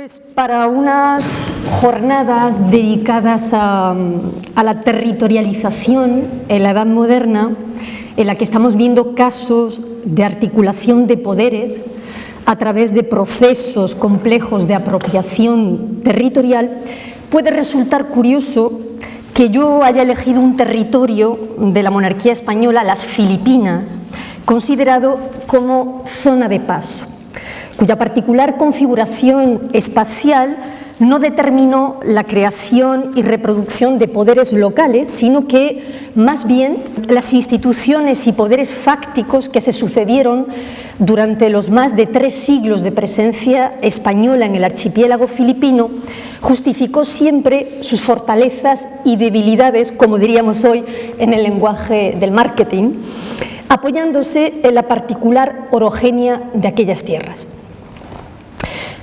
Pues para unas jornadas dedicadas a la territorialización en la Edad Moderna, en la que estamos viendo casos de articulación de poderes a través de procesos complejos de apropiación territorial, puede resultar curioso que yo haya elegido un territorio de la monarquía española, las Filipinas, considerado como zona de paso, cuya particular configuración espacial no determinó la creación y reproducción de poderes locales, sino que, más bien, las instituciones y poderes fácticos que se sucedieron durante los más de 3 siglos de presencia española en el archipiélago filipino, justificó siempre sus fortalezas y debilidades, como diríamos hoy en el lenguaje del marketing, apoyándose en la particular orogenia de aquellas tierras.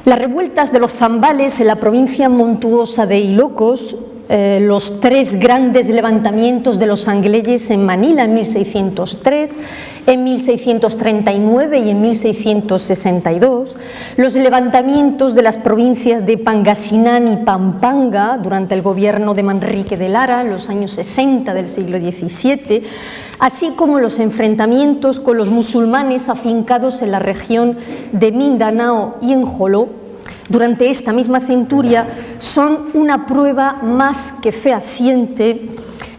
Las revueltas de los Zambales en la provincia montuosa de Ilocos, los 3 grandes levantamientos de los sangleyes en Manila en 1603, en 1639 y en 1662, los levantamientos de las provincias de Pangasinan y Pampanga durante el gobierno de Manrique de Lara en los años 60 del siglo XVII, así como los enfrentamientos con los musulmanes afincados en la región de Mindanao y en Joló durante esta misma centuria, son una prueba más que fehaciente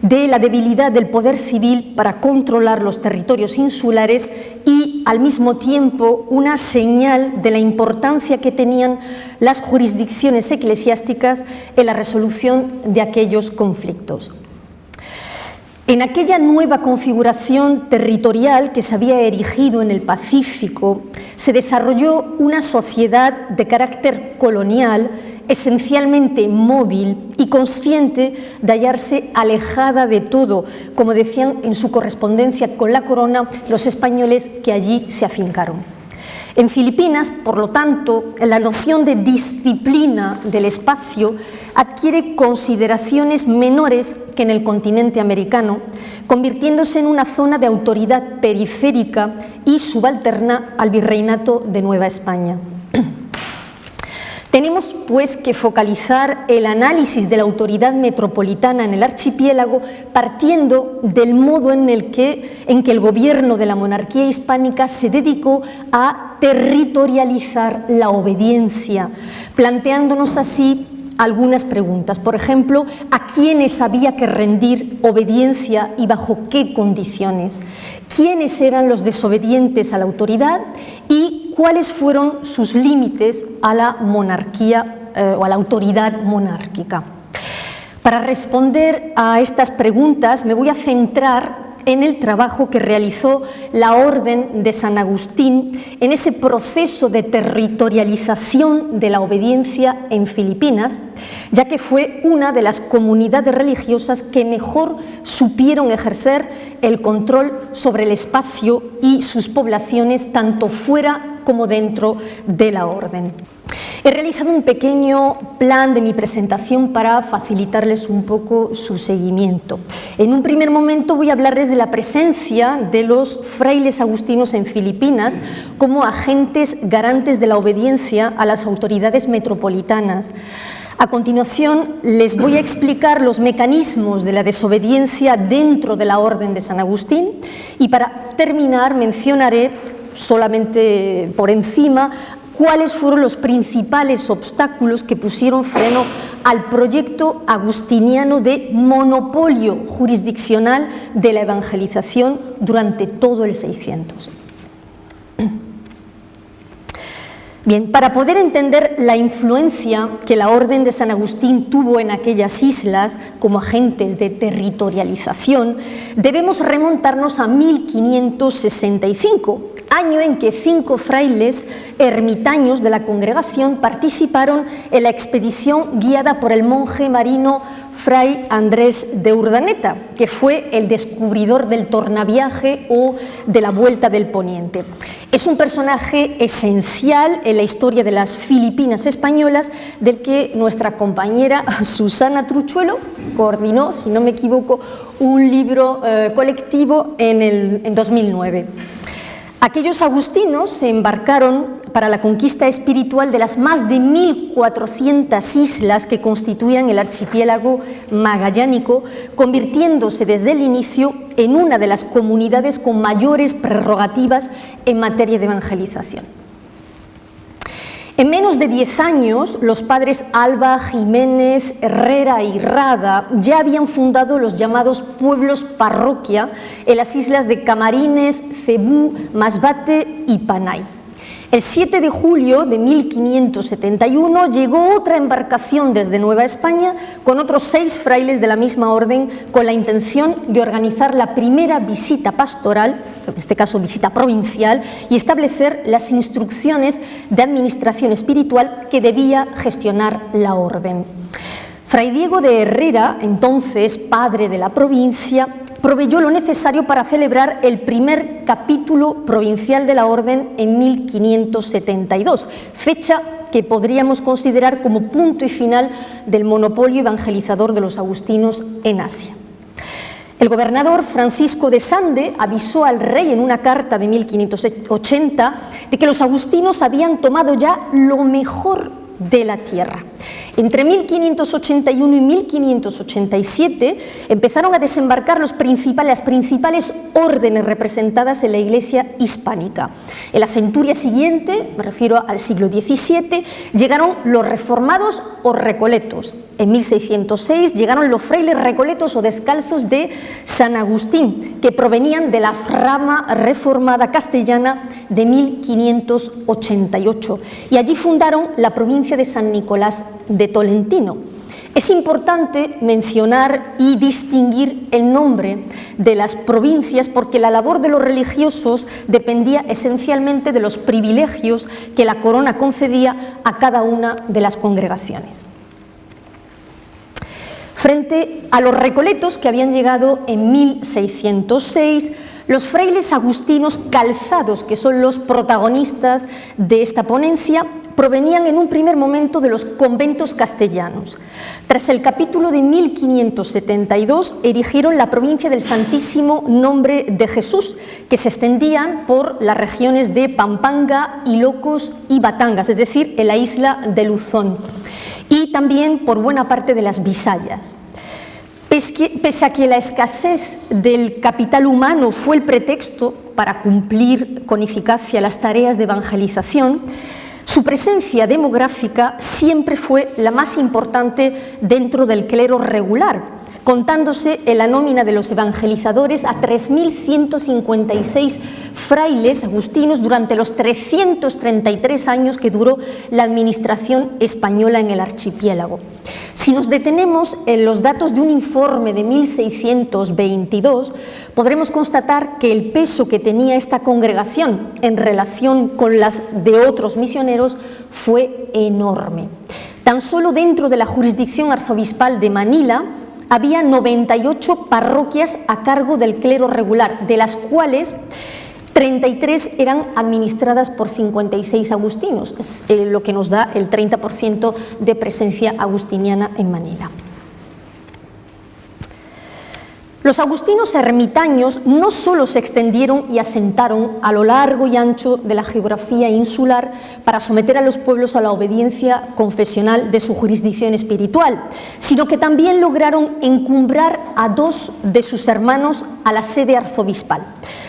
de la debilidad del poder civil para controlar los territorios insulares y, al mismo tiempo, una señal de la importancia que tenían las jurisdicciones eclesiásticas en la resolución de aquellos conflictos. En aquella nueva configuración territorial que se había erigido en el Pacífico, se desarrolló una sociedad de carácter colonial, esencialmente móvil y consciente de hallarse alejada de todo, como decían en su correspondencia con la corona los españoles que allí se afincaron. En Filipinas, por lo tanto, la noción de disciplina del espacio adquiere consideraciones menores que en el continente americano, convirtiéndose en una zona de autoridad periférica y subalterna al virreinato de Nueva España. Tenemos, pues, que focalizar el análisis de la autoridad metropolitana en el archipiélago partiendo del modo en que el gobierno de la monarquía hispánica se dedicó a territorializar la obediencia, planteándonos así algunas preguntas. Por ejemplo, ¿a quiénes había que rendir obediencia y bajo qué condiciones? ¿Quiénes eran los desobedientes a la autoridad y cuáles fueron sus límites a la monarquía o a la autoridad monárquica? Para responder a estas preguntas me voy a centrar en el trabajo que realizó la Orden de San Agustín en ese proceso de territorialización de la obediencia en Filipinas, ya que fue una de las comunidades religiosas que mejor supieron ejercer el control sobre el espacio y sus poblaciones, tanto fuera como dentro de la Orden. He realizado un pequeño plan de mi presentación para facilitarles un poco su seguimiento. En un primer momento voy a hablarles de la presencia de los frailes agustinos en Filipinas como agentes garantes de la obediencia a las autoridades metropolitanas. A continuación, les voy a explicar los mecanismos de la desobediencia dentro de la Orden de San Agustín y, para terminar, mencionaré solamente por encima cuáles fueron los principales obstáculos que pusieron freno al proyecto agustiniano de monopolio jurisdiccional de la evangelización durante todo el 600. Bien, para poder entender la influencia que la Orden de San Agustín tuvo en aquellas islas como agentes de territorialización, debemos remontarnos a 1565, año en que 5 frailes ermitaños de la congregación participaron en la expedición guiada por el monje marino Fray Andrés de Urdaneta, que fue el descubridor del tornaviaje o de la vuelta del poniente. Es un personaje esencial en la historia de las Filipinas españolas, del que nuestra compañera Susana Truchuelo coordinó, si no me equivoco, un libro colectivo en 2009. Aquellos agustinos se embarcaron para la conquista espiritual de las más de 1.400 islas que constituían el archipiélago magallánico, convirtiéndose desde el inicio en una de las comunidades con mayores prerrogativas en materia de evangelización. En menos de 10 años, los padres Alba, Jiménez, Herrera y Rada ya habían fundado los llamados pueblos parroquia en las islas de Camarines, Cebú, Masbate y Panay. El 7 de julio de 1571 llegó otra embarcación desde Nueva España con otros 6 frailes de la misma orden con la intención de organizar la primera visita pastoral, en este caso visita provincial, y establecer las instrucciones de administración espiritual que debía gestionar la orden. Fray Diego de Herrera, entonces padre de la provincia, proveyó lo necesario para celebrar el primer capítulo provincial de la Orden en 1572, fecha que podríamos considerar como punto y final del monopolio evangelizador de los agustinos en Asia. El gobernador Francisco de Sande avisó al rey en una carta de 1580 de que los agustinos habían tomado ya lo mejor de la tierra. Entre 1581 y 1587 empezaron a desembarcar las principales órdenes representadas en la Iglesia hispánica. En la centuria siguiente, me refiero al siglo XVII, llegaron los reformados o recoletos. En 1606 llegaron los frailes recoletos o descalzos de San Agustín, que provenían de la rama reformada castellana de 1588, y allí fundaron la provincia de San Nicolás de Tolentino. Es importante mencionar y distinguir el nombre de las provincias porque la labor de los religiosos dependía esencialmente de los privilegios que la corona concedía a cada una de las congregaciones. Frente a los recoletos que habían llegado en 1606, los frailes agustinos calzados, que son los protagonistas de esta ponencia, provenían en un primer momento de los conventos castellanos. Tras el capítulo de 1572, erigieron la provincia del Santísimo Nombre de Jesús, que se extendían por las regiones de Pampanga, Ilocos y Batangas, es decir, en la isla de Luzón, y también por buena parte de las Bisayas. Pese a que la escasez del capital humano fue el pretexto para cumplir con eficacia las tareas de evangelización, su presencia demográfica siempre fue la más importante dentro del clero regular, contándose en la nómina de los evangelizadores a 3.156 frailes agustinos durante los 333 años que duró la administración española en el archipiélago. Si nos detenemos en los datos de un informe de 1622, podremos constatar que el peso que tenía esta congregación en relación con las de otros misioneros fue enorme. Tan solo dentro de la jurisdicción arzobispal de Manila había 98 parroquias a cargo del clero regular, de las cuales 33 eran administradas por 56 agustinos, es lo que nos da el 30% de presencia agustiniana en Manila. Los agustinos ermitaños no solo se extendieron y asentaron a lo largo y ancho de la geografía insular para someter a los pueblos a la obediencia confesional de su jurisdicción espiritual, sino que también lograron encumbrar a 2 de sus hermanos a la sede arzobispal.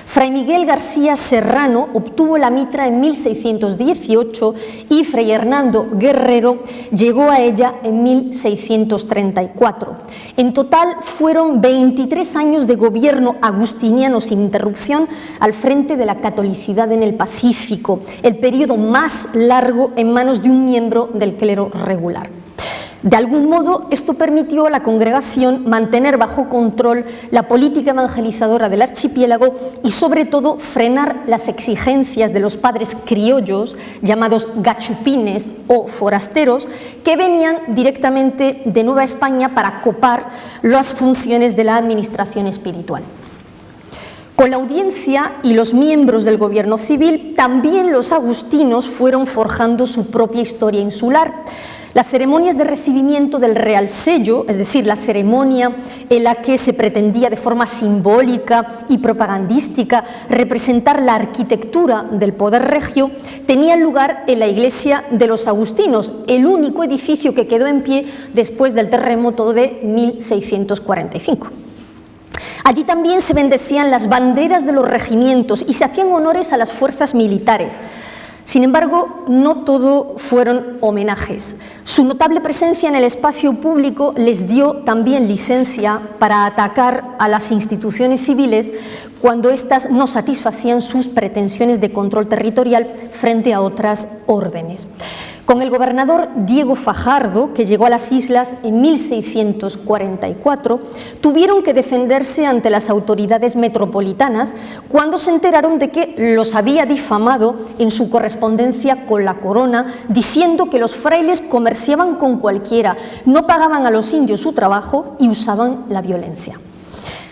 Fray Miguel García Serrano obtuvo la mitra en 1618 y Fray Hernando Guerrero llegó a ella en 1634. En total fueron 23 años de gobierno agustiniano sin interrupción al frente de la catolicidad en el Pacífico, el periodo más largo en manos de un miembro del clero regular. De algún modo, esto permitió a la congregación mantener bajo control la política evangelizadora del archipiélago y, sobre todo, frenar las exigencias de los padres criollos, llamados gachupines o forasteros, que venían directamente de Nueva España para copar las funciones de la administración espiritual. Con la audiencia y los miembros del gobierno civil, también los agustinos fueron forjando su propia historia insular. Las ceremonias de recibimiento del Real Sello, es decir, la ceremonia en la que se pretendía de forma simbólica y propagandística representar la arquitectura del poder regio, tenían lugar en la iglesia de los agustinos, el único edificio que quedó en pie después del terremoto de 1645. Allí también se bendecían las banderas de los regimientos y se hacían honores a las fuerzas militares. Sin embargo, no todo fueron homenajes. Su notable presencia en el espacio público les dio también licencia para atacar a las instituciones civiles cuando éstas no satisfacían sus pretensiones de control territorial frente a otras órdenes. Con el gobernador Diego Fajardo, que llegó a las islas en 1644, tuvieron que defenderse ante las autoridades metropolitanas cuando se enteraron de que los había difamado en su correspondencia con la corona, diciendo que los frailes comerciaban con cualquiera, no pagaban a los indios su trabajo y usaban la violencia.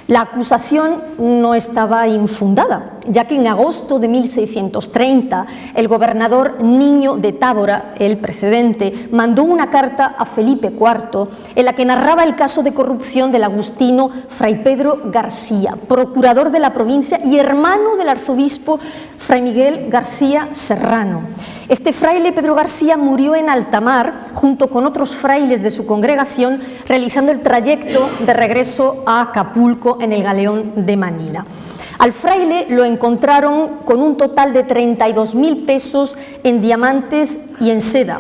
La acusación no estaba infundada, ya que en agosto de 1630 el gobernador Niño de Tábora, el precedente, mandó una carta a Felipe IV en la que narraba el caso de corrupción del agustino Fray Pedro García, procurador de la provincia y hermano del arzobispo Fray Miguel García Serrano. Este fraile Pedro García murió en alta mar junto con otros frailes de su congregación realizando el trayecto de regreso a Acapulco en el galeón de Manila. Al fraile lo encontraron con un total de 32.000 pesos en diamantes y en seda,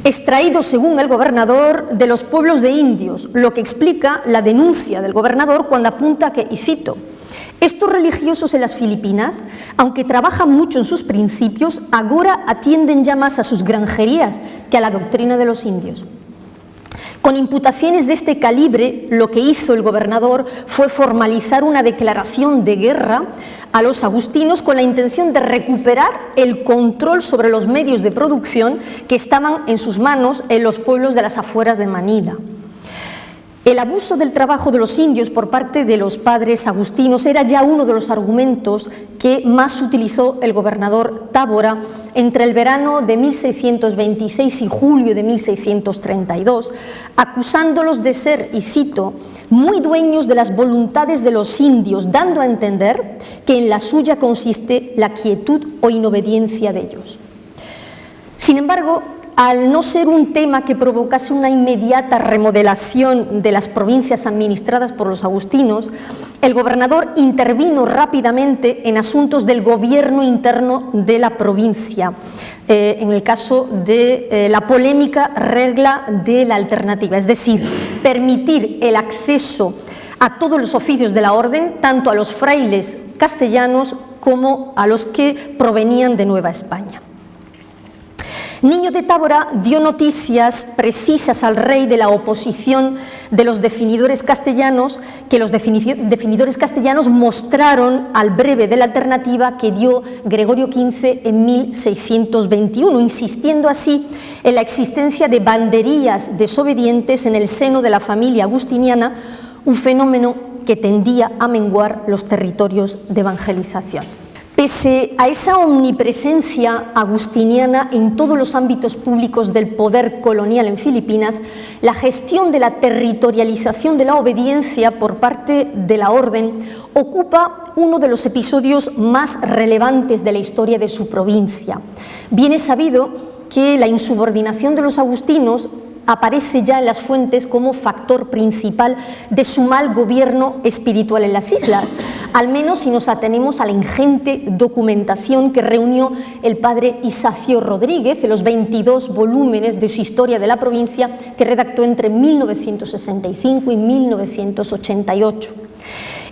extraídos, según el gobernador, de los pueblos de indios, lo que explica la denuncia del gobernador cuando apunta que, y cito, estos religiosos en las Filipinas, aunque trabajan mucho en sus principios, ahora atienden ya más a sus granjerías que a la doctrina de los indios. Con imputaciones de este calibre, lo que hizo el gobernador fue formalizar una declaración de guerra a los agustinos con la intención de recuperar el control sobre los medios de producción que estaban en sus manos en los pueblos de las afueras de Manila. El abuso del trabajo de los indios por parte de los padres agustinos era ya uno de los argumentos que más utilizó el gobernador Tábora entre el verano de 1626 y julio de 1632, acusándolos de ser, y cito, muy dueños de las voluntades de los indios, dando a entender que en la suya consiste la quietud o inobediencia de ellos. Sin embargo, al no ser un tema que provocase una inmediata remodelación de las provincias administradas por los agustinos, el gobernador intervino rápidamente en asuntos del gobierno interno de la provincia, en el caso de la polémica regla de la alternativa, es decir, permitir el acceso a todos los oficios de la orden, tanto a los frailes castellanos como a los que provenían de Nueva España. Niño de Tábora dio noticias precisas al rey de la oposición de los definidores castellanos, que los definidores castellanos mostraron al breve de la alternativa que dio Gregorio XV en 1621, insistiendo así en la existencia de banderías desobedientes en el seno de la familia agustiniana, un fenómeno que tendía a menguar los territorios de evangelización. Pese a esa omnipresencia agustiniana en todos los ámbitos públicos del poder colonial en Filipinas, la gestión de la territorialización de la obediencia por parte de la orden ocupa uno de los episodios más relevantes de la historia de su provincia. Bien es sabido que la insubordinación de los agustinos aparece ya en las fuentes como factor principal de su mal gobierno espiritual en las islas, al menos si nos atenemos a la ingente documentación que reunió el padre Isacio Rodríguez en los 22 volúmenes de su historia de la provincia que redactó entre 1965 y 1988.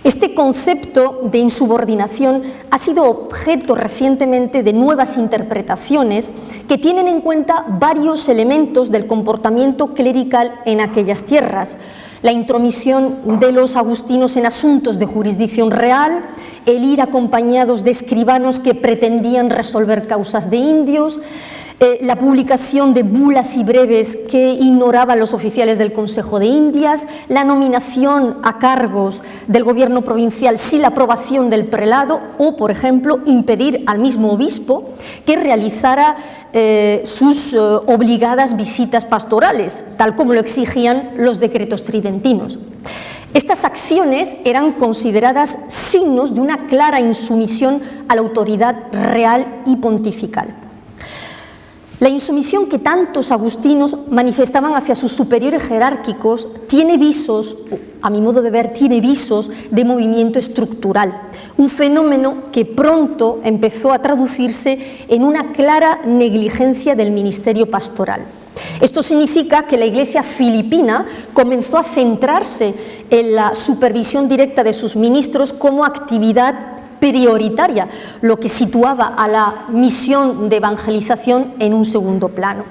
Este concepto de insubordinación ha sido objeto recientemente de nuevas interpretaciones que tienen en cuenta varios elementos del comportamiento clerical en aquellas tierras: la intromisión de los agustinos en asuntos de jurisdicción real, el ir acompañados de escribanos que pretendían resolver causas de indios, la publicación de bulas y breves que ignoraban los oficiales del Consejo de Indias, la nominación a cargos del gobierno provincial sin la aprobación del prelado o, por ejemplo, impedir al mismo obispo que realizara sus obligadas visitas pastorales, tal como lo exigían los decretos tridentinos. Estas acciones eran consideradas signos de una clara insumisión a la autoridad real y pontifical. La insumisión que tantos agustinos manifestaban hacia sus superiores jerárquicos tiene visos, a mi modo de ver, tiene visos de movimiento estructural, un fenómeno que pronto empezó a traducirse en una clara negligencia del ministerio pastoral. Esto significa que la Iglesia filipina comenzó a centrarse en la supervisión directa de sus ministros como actividad prioritaria, lo que situaba a la misión de evangelización en un segundo plano.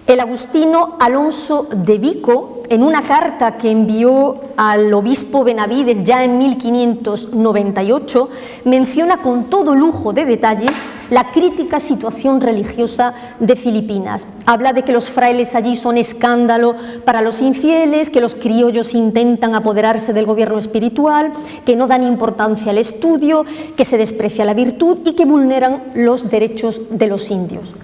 El agustino Alonso de Vico, en una carta que envió al obispo Benavides ya en 1598, menciona con todo lujo de detalles la crítica situación religiosa de Filipinas. Habla de que los frailes allí son escándalo para los infieles, que los criollos intentan apoderarse del gobierno espiritual, que no dan importancia al estudio, que se desprecia la virtud y que vulneran los derechos de los indios.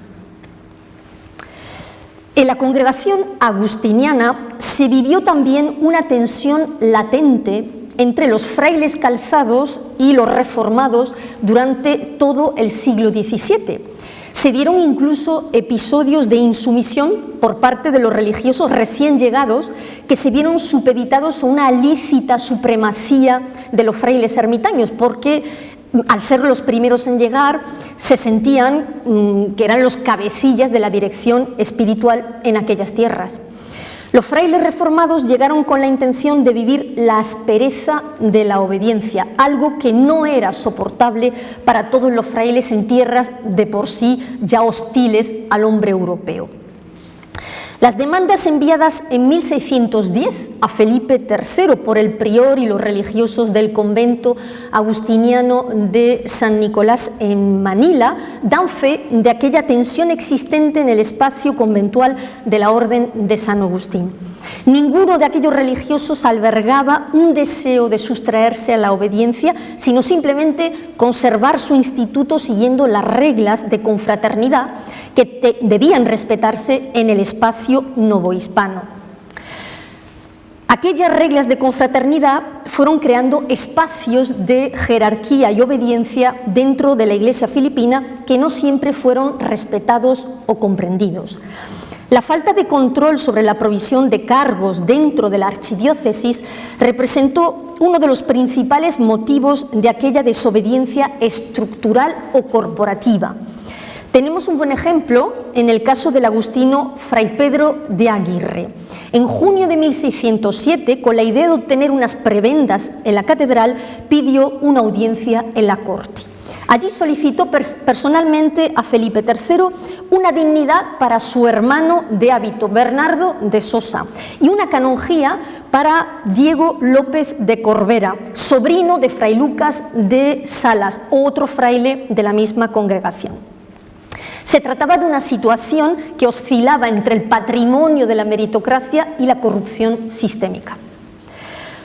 En la congregación agustiniana se vivió también una tensión latente entre los frailes calzados y los reformados durante todo el siglo XVII. Se dieron incluso episodios de insumisión por parte de los religiosos recién llegados que se vieron supeditados a una lícita supremacía de los frailes ermitaños, porque al ser los primeros en llegar, se sentían que eran los cabecillas de la dirección espiritual en aquellas tierras. Los frailes reformados llegaron con la intención de vivir la aspereza de la obediencia, algo que no era soportable para todos los frailes en tierras de por sí ya hostiles al hombre europeo. Las demandas enviadas en 1610 a Felipe III por el prior y los religiosos del convento agustiniano de San Nicolás en Manila dan fe de aquella tensión existente en el espacio conventual de la Orden de San Agustín. Ninguno de aquellos religiosos albergaba un deseo de sustraerse a la obediencia, sino simplemente conservar su instituto siguiendo las reglas de confraternidad que debían respetarse en el espacio novohispano. Aquellas reglas de confraternidad fueron creando espacios de jerarquía y obediencia dentro de la Iglesia filipina que no siempre fueron respetados o comprendidos. La falta de control sobre la provisión de cargos dentro de la archidiócesis representó uno de los principales motivos de aquella desobediencia estructural o corporativa. Tenemos un buen ejemplo en el caso del agustino Fray Pedro de Aguirre. En junio de 1607, con la idea de obtener unas prebendas en la catedral, pidió una audiencia en la corte. Allí solicitó personalmente a Felipe III una dignidad para su hermano de hábito, Bernardo de Sosa, y una canonjía para Diego López de Corbera, sobrino de Fray Lucas de Salas, otro fraile de la misma congregación. Se trataba de una situación que oscilaba entre el patrimonio de la meritocracia y la corrupción sistémica.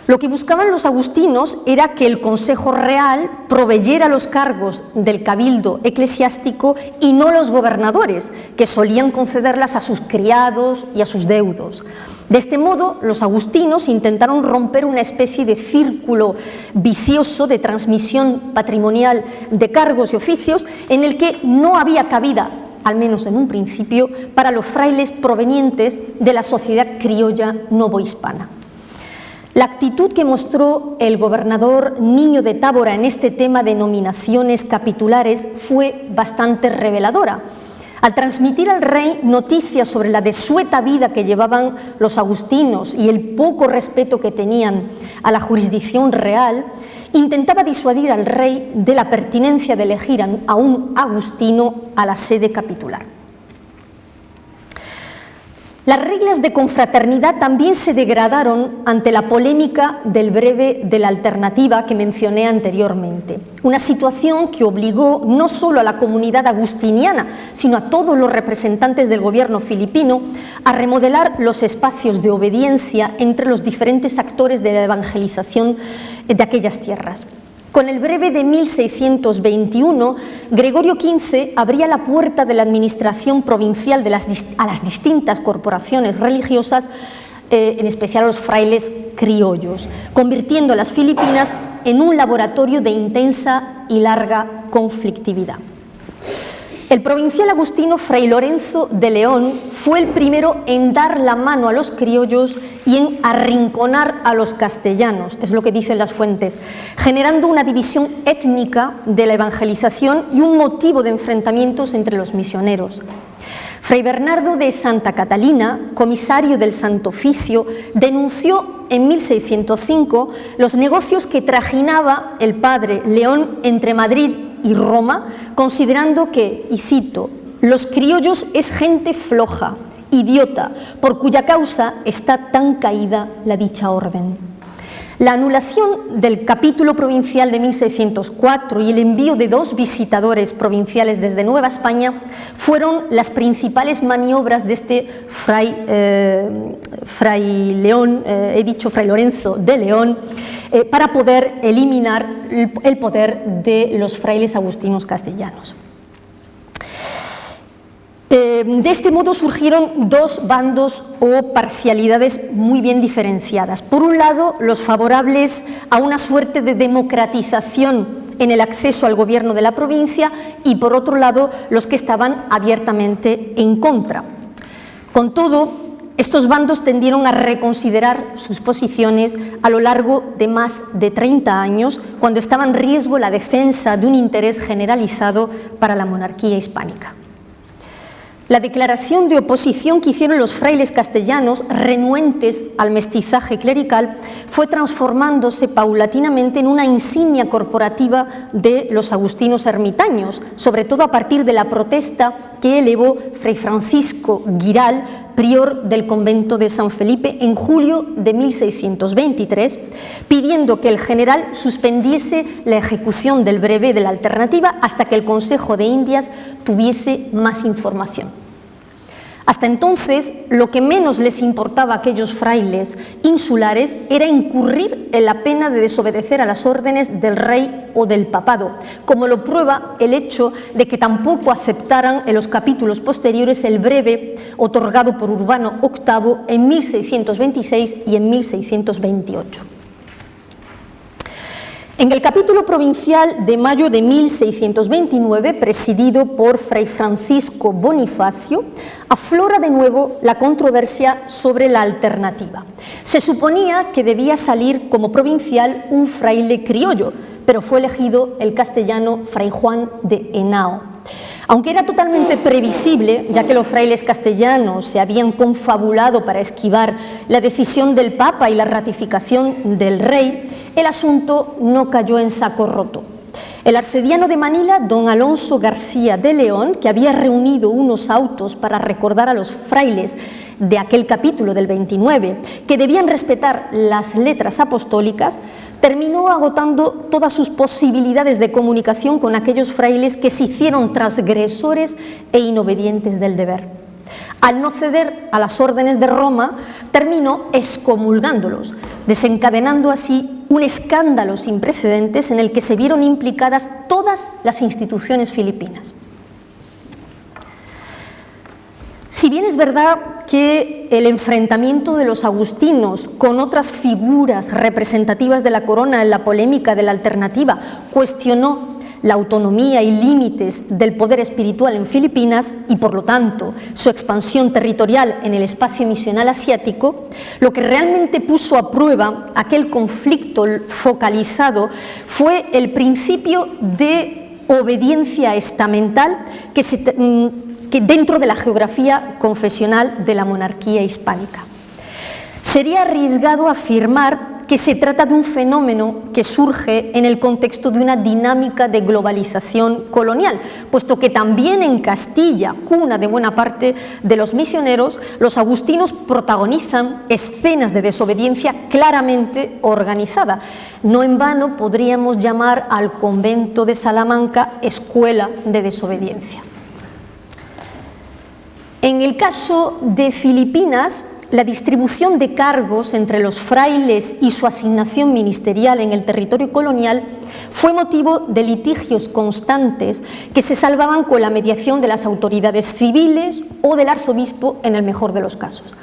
Lo que buscaban los agustinos era que el Consejo Real proveyera los cargos del cabildo eclesiástico y no los gobernadores, que solían concederlas a sus criados y a sus deudos. De este modo, los agustinos intentaron romper una especie de círculo vicioso de transmisión patrimonial de cargos y oficios en el que no había cabida, al menos en un principio, para los frailes provenientes de la sociedad criolla novohispana. La actitud que mostró el gobernador Niño de Tábora en este tema de nominaciones capitulares fue bastante reveladora. Al transmitir al rey noticias sobre la desueta vida que llevaban los agustinos y el poco respeto que tenían a la jurisdicción real, intentaba disuadir al rey de la pertinencia de elegir a un agustino a la sede capitular. Las reglas de confraternidad también se degradaron ante la polémica del breve de la alternativa que mencioné anteriormente. Una situación que obligó no solo a la comunidad agustiniana, sino a todos los representantes del gobierno filipino a remodelar los espacios de obediencia entre los diferentes actores de la evangelización de aquellas tierras. Con el breve de 1621, Gregorio XV abría la puerta de la administración provincial a las distintas corporaciones religiosas, en especial a los frailes criollos, convirtiendo a las Filipinas en un laboratorio de intensa y larga conflictividad. El provincial agustino Fray Lorenzo de León fue el primero en dar la mano a los criollos y en arrinconar a los castellanos, es lo que dicen las fuentes, generando una división étnica de la evangelización y un motivo de enfrentamientos entre los misioneros. Fray Bernardo de Santa Catalina, comisario del Santo Oficio, denunció en 1605 los negocios que trajinaba el padre León entre Madrid y Roma, considerando que, y cito, los criollos es gente floja, idiota, por cuya causa está tan caída la dicha orden. La anulación del capítulo provincial de 1604 y el envío de 2 visitadores provinciales desde Nueva España fueron las principales maniobras de este Fray Lorenzo de León, para poder eliminar el poder de los frailes agustinos castellanos. De este modo surgieron 2 bandos o parcialidades muy bien diferenciadas. Por un lado, los favorables a una suerte de democratización en el acceso al gobierno de la provincia y, por otro lado, los que estaban abiertamente en contra. Con todo, estos bandos tendieron a reconsiderar sus posiciones a lo largo de más de 30 años, cuando estaba en riesgo la defensa de un interés generalizado para la monarquía hispánica. La declaración de oposición que hicieron los frailes castellanos, renuentes al mestizaje clerical, fue transformándose paulatinamente en una insignia corporativa de los agustinos ermitaños, sobre todo a partir de la protesta que elevó Fray Francisco Giral, prior del convento de San Felipe, en julio de 1623, pidiendo que el general suspendiese la ejecución del breve de la alternativa hasta que el Consejo de Indias tuviese más información. Hasta entonces, lo que menos les importaba a aquellos frailes insulares era incurrir en la pena de desobedecer a las órdenes del rey o del papado, como lo prueba el hecho de que tampoco aceptaran en los capítulos posteriores el breve otorgado por Urbano VIII en 1626 y en 1628. En el capítulo provincial de mayo de 1629, presidido por Fray Francisco Bonifacio, aflora de nuevo la controversia sobre la alternativa. Se suponía que debía salir como provincial un fraile criollo, pero fue elegido el castellano Fray Juan de Henao. Aunque era totalmente previsible, ya que los frailes castellanos se habían confabulado para esquivar la decisión del Papa y la ratificación del rey, el asunto no cayó en saco roto. El arcediano de Manila, don Alonso García de León, que había reunido unos autos para recordar a los frailes de aquel capítulo del 29, que debían respetar las letras apostólicas, terminó agotando todas sus posibilidades de comunicación con aquellos frailes que se hicieron transgresores e inobedientes del deber. Al no ceder a las órdenes de Roma, terminó excomulgándolos, desencadenando así un escándalo sin precedentes en el que se vieron implicadas todas las instituciones filipinas. Si bien es verdad que el enfrentamiento de los agustinos con otras figuras representativas de la corona en la polémica de la alternativa cuestionó la autonomía y límites del poder espiritual en Filipinas y, por lo tanto, su expansión territorial en el espacio misional asiático, lo que realmente puso a prueba aquel conflicto focalizado fue el principio de obediencia estamental que dentro de la geografía confesional de la monarquía hispánica. Sería arriesgado afirmar que se trata de un fenómeno que surge en el contexto de una dinámica de globalización colonial, puesto que también en Castilla, cuna de buena parte de los misioneros, los agustinos protagonizan escenas de desobediencia claramente organizada. No en vano podríamos llamar al convento de Salamanca escuela de desobediencia. En el caso de Filipinas, la distribución de cargos entre los frailes y su asignación ministerial en el territorio colonial fue motivo de litigios constantes que se salvaban con la mediación de las autoridades civiles o del arzobispo en el mejor de los casos.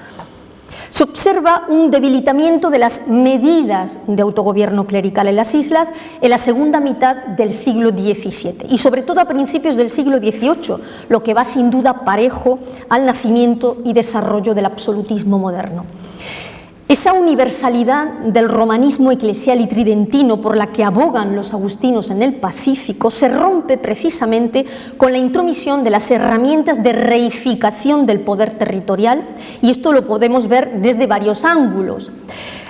Se observa un debilitamiento de las medidas de autogobierno clerical en las islas en la segunda mitad del siglo XVII y sobre todo a principios del siglo XVIII, lo que va sin duda parejo al nacimiento y desarrollo del absolutismo moderno. Esa universalidad del romanismo eclesial y tridentino por la que abogan los agustinos en el Pacífico se rompe precisamente con la intromisión de las herramientas de reificación del poder territorial, y esto lo podemos ver desde varios ángulos.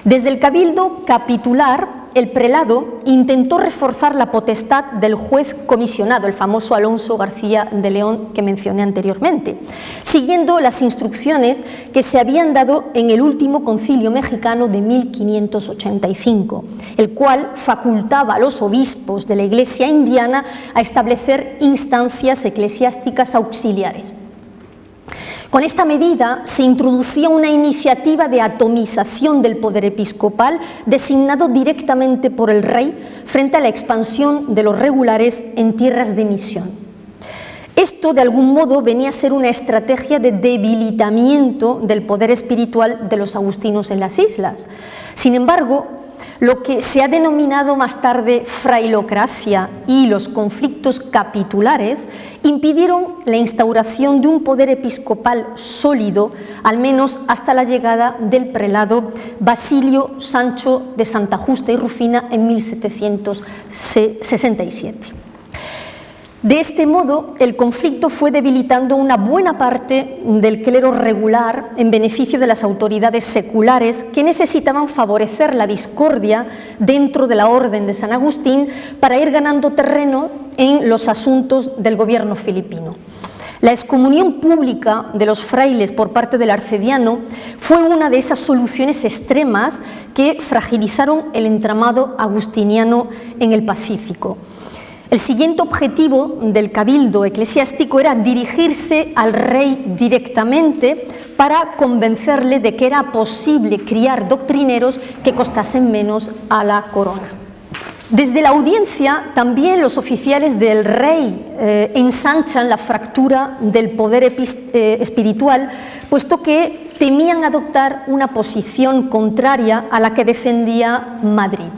Desde el cabildo capitular, el prelado intentó reforzar la potestad del juez comisionado, el famoso Alonso García de León que mencioné anteriormente, siguiendo las instrucciones que se habían dado en el último concilio mexicano de 1585, el cual facultaba a los obispos de la Iglesia indiana a establecer instancias eclesiásticas auxiliares. Con esta medida se introducía una iniciativa de atomización del poder episcopal designado directamente por el rey frente a la expansión de los regulares en tierras de misión. Esto, de algún modo, venía a ser una estrategia de debilitamiento del poder espiritual de los agustinos en las islas. Sin embargo, lo que se ha denominado más tarde frailocracia y los conflictos capitulares impidieron la instauración de un poder episcopal sólido, al menos hasta la llegada del prelado Basilio Sancho de Santa Justa y Rufina en 1767. De este modo, el conflicto fue debilitando una buena parte del clero regular en beneficio de las autoridades seculares que necesitaban favorecer la discordia dentro de la Orden de San Agustín para ir ganando terreno en los asuntos del gobierno filipino. La excomunión pública de los frailes por parte del arcediano fue una de esas soluciones extremas que fragilizaron el entramado agustiniano en el Pacífico. El siguiente objetivo del cabildo eclesiástico era dirigirse al rey directamente para convencerle de que era posible criar doctrineros que costasen menos a la corona. Desde la audiencia, también los oficiales del rey ensanchan la fractura del poder espiritual, puesto que temían adoptar una posición contraria a la que defendía Madrid.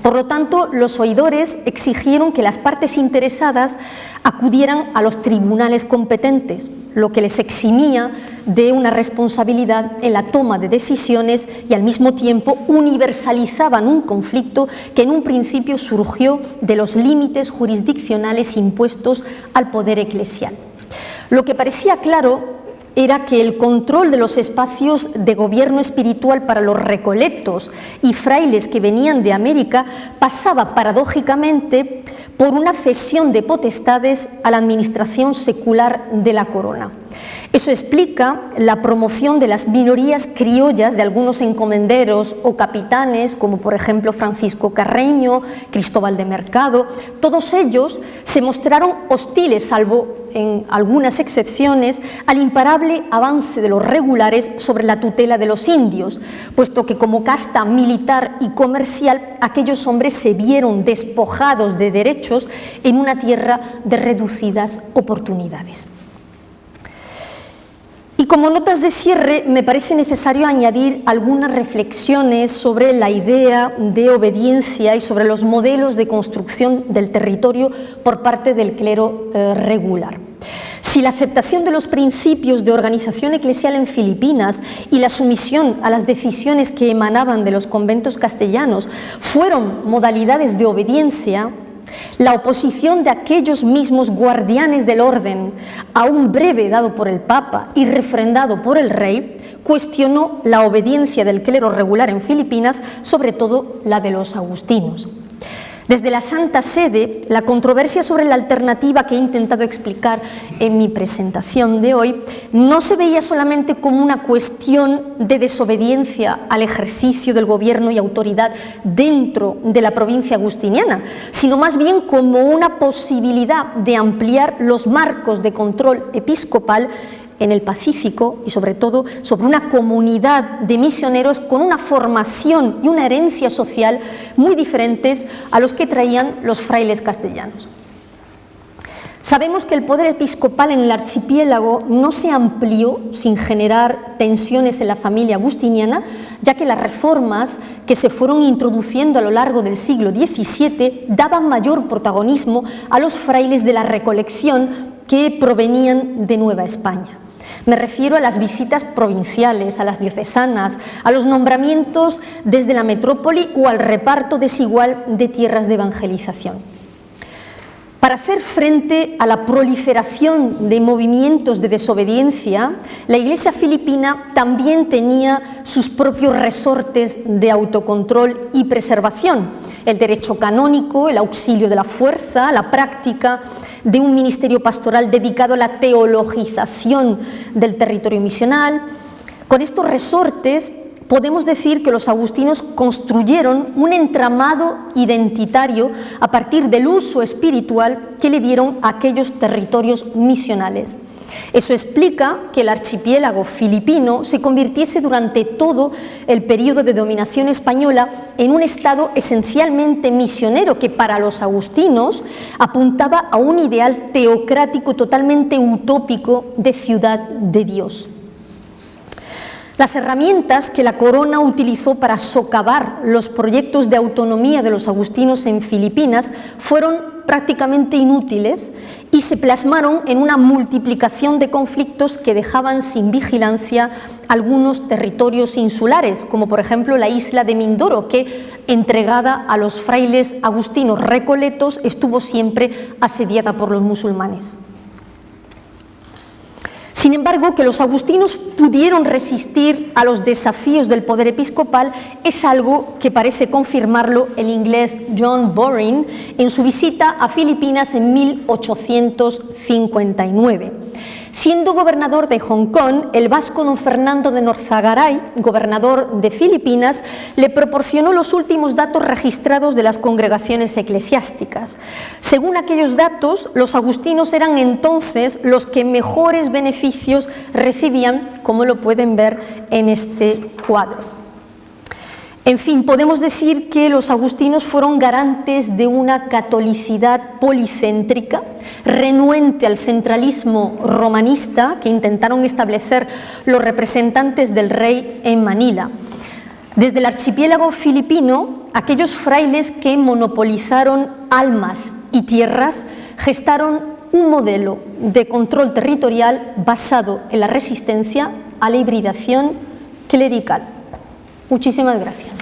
Por lo tanto, los oidores exigieron que las partes interesadas acudieran a los tribunales competentes, lo que les eximía de una responsabilidad en la toma de decisiones y al mismo tiempo universalizaban un conflicto que en un principio surgió de los límites jurisdiccionales impuestos al poder eclesial. Lo que parecía claro era que el control de los espacios de gobierno espiritual para los recolectos y frailes que venían de América pasaba paradójicamente por una cesión de potestades a la administración secular de la corona. Eso explica la promoción de las minorías criollas de algunos encomenderos o capitanes, como por ejemplo Francisco Carreño, Cristóbal de Mercado. Todos ellos se mostraron hostiles, salvo en algunas excepciones, al imparable avance de los regulares sobre la tutela de los indios, puesto que como casta militar y comercial aquellos hombres se vieron despojados de derechos en una tierra de reducidas oportunidades. Y como notas de cierre, me parece necesario añadir algunas reflexiones sobre la idea de obediencia y sobre los modelos de construcción del territorio por parte del clero regular. Si la aceptación de los principios de organización eclesial en Filipinas y la sumisión a las decisiones que emanaban de los conventos castellanos fueron modalidades de obediencia, La oposición de aquellos mismos guardianes del orden a un breve dado por el Papa y refrendado por el rey cuestionó la obediencia del clero regular en Filipinas, sobre todo la de los agustinos. Desde la Santa Sede, la controversia sobre la alternativa que he intentado explicar en mi presentación de hoy no se veía solamente como una cuestión de desobediencia al ejercicio del gobierno y autoridad dentro de la provincia agustiniana, sino más bien como una posibilidad de ampliar los marcos de control episcopal en el Pacífico y sobre todo sobre una comunidad de misioneros con una formación y una herencia social muy diferentes a los que traían los frailes castellanos. Sabemos que el poder episcopal en el archipiélago no se amplió sin generar tensiones en la familia agustiniana, ya que las reformas que se fueron introduciendo a lo largo del siglo XVII daban mayor protagonismo a los frailes de la Recolección que provenían de Nueva España. Me refiero a las visitas provinciales, a las diocesanas, a los nombramientos desde la metrópoli o al reparto desigual de tierras de evangelización. Para hacer frente a la proliferación de movimientos de desobediencia, la Iglesia filipina también tenía sus propios resortes de autocontrol y preservación: el derecho canónico, el auxilio de la fuerza, la práctica de un ministerio pastoral dedicado a la teologización del territorio misional. Con estos resortes podemos decir que los agustinos construyeron un entramado identitario a partir del uso espiritual que le dieron a aquellos territorios misionales. Eso explica que el archipiélago filipino se convirtiese durante todo el periodo de dominación española en un estado esencialmente misionero que para los agustinos apuntaba a un ideal teocrático totalmente utópico de ciudad de Dios. Las herramientas que la corona utilizó para socavar los proyectos de autonomía de los agustinos en Filipinas fueron prácticamente inútiles y se plasmaron en una multiplicación de conflictos que dejaban sin vigilancia algunos territorios insulares, como por ejemplo la isla de Mindoro, que, entregada a los frailes agustinos recoletos, estuvo siempre asediada por los musulmanes. Sin embargo, que los agustinos pudieron resistir a los desafíos del poder episcopal es algo que parece confirmarlo el inglés John Boring en su visita a Filipinas en 1859. Siendo gobernador de Hong Kong, el vasco don Fernando de Norzagaray, gobernador de Filipinas, le proporcionó los últimos datos registrados de las congregaciones eclesiásticas. Según aquellos datos, los agustinos eran entonces los que mejores beneficios recibían, como lo pueden ver en este cuadro. En fin, podemos decir que los agustinos fueron garantes de una catolicidad policéntrica, renuente al centralismo romanista que intentaron establecer los representantes del rey en Manila. Desde el archipiélago filipino, aquellos frailes que monopolizaron almas y tierras gestaron un modelo de control territorial basado en la resistencia a la hibridación clerical. Muchísimas gracias.